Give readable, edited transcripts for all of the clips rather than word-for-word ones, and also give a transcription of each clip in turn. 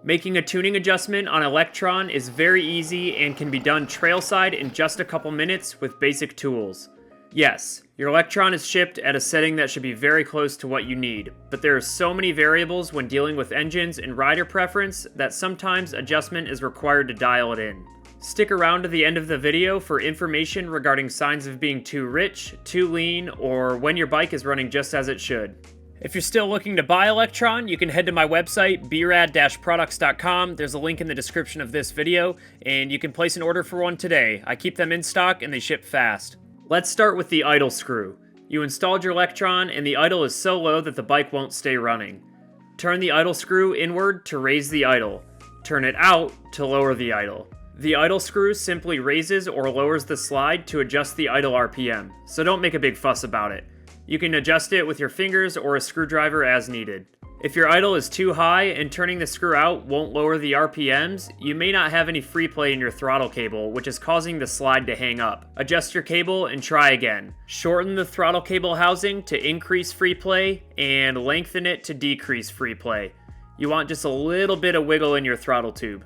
Making a tuning adjustment on Lectron is very easy and can be done trailside in just a couple minutes with basic tools. Yes, your Lectron is shipped at a setting that should be very close to what you need, but there are so many variables when dealing with engines and rider preference that sometimes adjustment is required to dial it in. Stick around to the end of the video for information regarding signs of being too rich, too lean, or when your bike is running just as it should. If you're still looking to buy Lectron, you can head to my website, BeRAD-products.com. There's a link in the description of this video, and you can place an order for one today. I keep them in stock and they ship fast. Let's start with the idle screw. You installed your Lectron and the idle is so low that the bike won't stay running. Turn the idle screw inward to raise the idle. Turn it out to lower the idle. The idle screw simply raises or lowers the slide to adjust the idle RPM, so don't make a big fuss about it. You can adjust it with your fingers or a screwdriver as needed. If your idle is too high and turning the screw out won't lower the RPMs, you may not have any free play in your throttle cable, which is causing the slide to hang up. Adjust your cable and try again. Shorten the throttle cable housing to increase free play and lengthen it to decrease free play. You want just a little bit of wiggle in your throttle tube.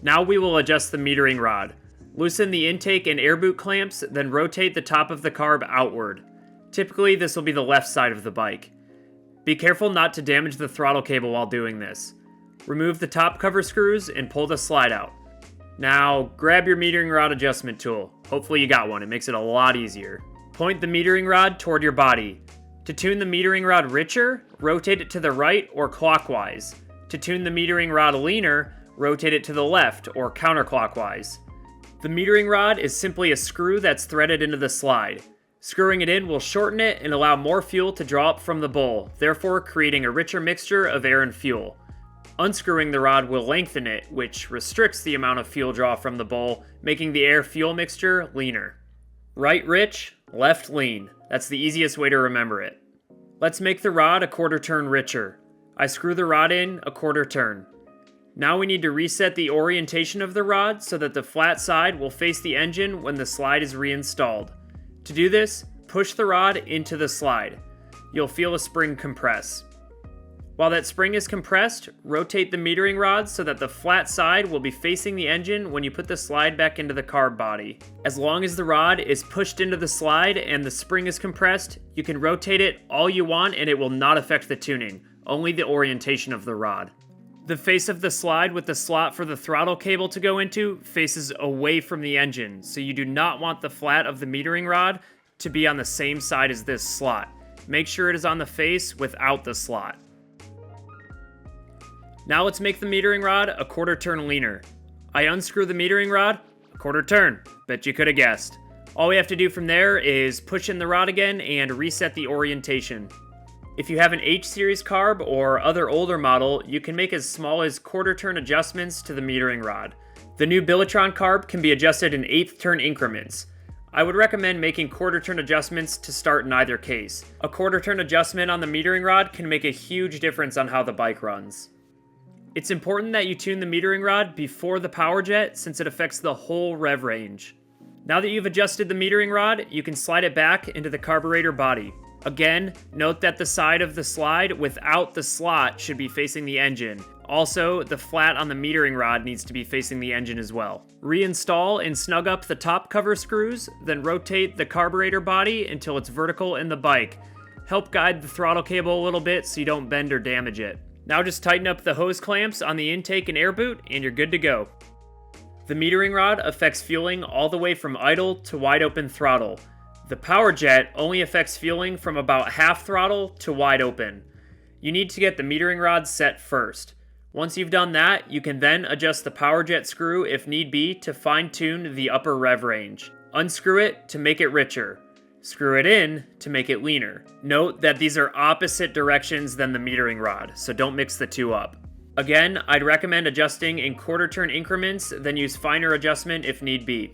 Now we will adjust the metering rod. Loosen the intake and air boot clamps, then rotate the top of the carb outward. Typically, this will be the left side of the bike. Be careful not to damage the throttle cable while doing this. Remove the top cover screws and pull the slide out. Now, grab your metering rod adjustment tool. Hopefully you got one, it makes it a lot easier. Point the metering rod toward your body. To tune the metering rod richer, rotate it to the right or clockwise. To tune the metering rod leaner, rotate it to the left or counterclockwise. The metering rod is simply a screw that's threaded into the slide. Screwing it in will shorten it and allow more fuel to draw up from the bowl, therefore creating a richer mixture of air and fuel. Unscrewing the rod will lengthen it, which restricts the amount of fuel draw from the bowl, making the air-fuel mixture leaner. Right rich, left lean. That's the easiest way to remember it. Let's make the rod a quarter turn richer. I screw the rod in a quarter turn. Now we need to reset the orientation of the rod so that the flat side will face the engine when the slide is reinstalled. To do this, push the rod into the slide. You'll feel a spring compress. While that spring is compressed, rotate the metering rod so that the flat side will be facing the engine when you put the slide back into the carb body. As long as the rod is pushed into the slide and the spring is compressed, you can rotate it all you want and it will not affect the tuning, only the orientation of the rod. The face of the slide with the slot for the throttle cable to go into faces away from the engine, so you do not want the flat of the metering rod to be on the same side as this slot. Make sure it is on the face without the slot. Now let's make the metering rod a quarter turn leaner. I unscrew the metering rod, a quarter turn. Bet you could have guessed. All we have to do from there is push in the rod again and reset the orientation. If you have an H-series carb or other older model, you can make as small as quarter turn adjustments to the metering rod. The new Billetron carb can be adjusted in eighth turn increments. I would recommend making quarter turn adjustments to start in either case. A quarter turn adjustment on the metering rod can make a huge difference on how the bike runs. It's important that you tune the metering rod before the power jet since it affects the whole rev range. Now that you've adjusted the metering rod, you can slide it back into the carburetor body. Again, note that the side of the slide without the slot should be facing the engine. Also, the flat on the metering rod needs to be facing the engine as well. Reinstall and snug up the top cover screws, then rotate the carburetor body until it's vertical in the bike. Help guide the throttle cable a little bit so you don't bend or damage it. Now just tighten up the hose clamps on the intake and air boot and you're good to go. The metering rod affects fueling all the way from idle to wide open throttle. The power jet only affects fueling from about half throttle to wide open. You need to get the metering rod set first. Once you've done that, you can then adjust the power jet screw if need be to fine-tune the upper rev range. Unscrew it to make it richer. Screw it in to make it leaner. Note that these are opposite directions than the metering rod, so don't mix the two up. Again, I'd recommend adjusting in quarter turn increments, then use finer adjustment if need be.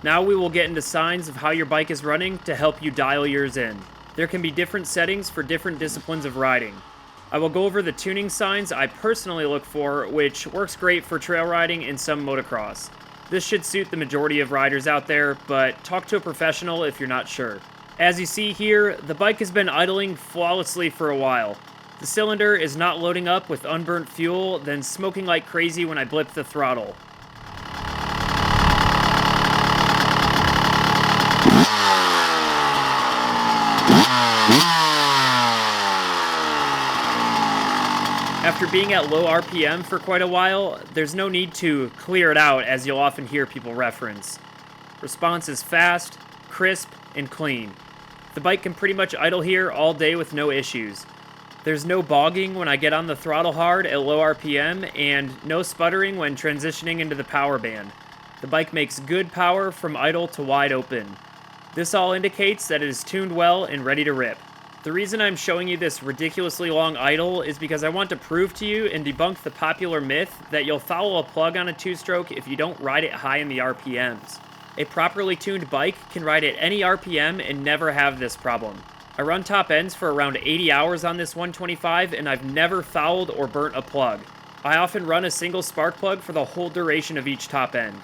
Now we will get into signs of how your bike is running to help you dial yours in. There can be different settings for different disciplines of riding. I will go over the tuning signs I personally look for, which works great for trail riding and some motocross. This should suit the majority of riders out there, but talk to a professional if you're not sure. As you see here, the bike has been idling flawlessly for a while. The cylinder is not loading up with unburnt fuel, then smoking like crazy when I blip the throttle. After being at low RPM for quite a while, there's no need to clear it out as you'll often hear people reference. Response is fast, crisp, and clean. The bike can pretty much idle here all day with no issues. There's no bogging when I get on the throttle hard at low RPM, and no sputtering when transitioning into the power band. The bike makes good power from idle to wide open. This all indicates that it is tuned well and ready to rip. The reason I'm showing you this ridiculously long idle is because I want to prove to you and debunk the popular myth that you'll foul a plug on a two-stroke if you don't ride it high in the RPMs. A properly tuned bike can ride at any RPM and never have this problem. I run top ends for around 80 hours on this 125 and I've never fouled or burnt a plug. I often run a single spark plug for the whole duration of each top end.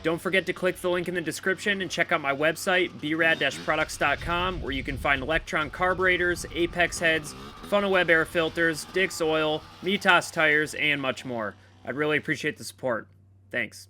Don't forget to click the link in the description and check out my website, BeRAD-products.com, where you can find Lectron carburetors, Apex heads, funnel web air filters, Dix oil, Mitas tires, and much more. I'd really appreciate the support. Thanks.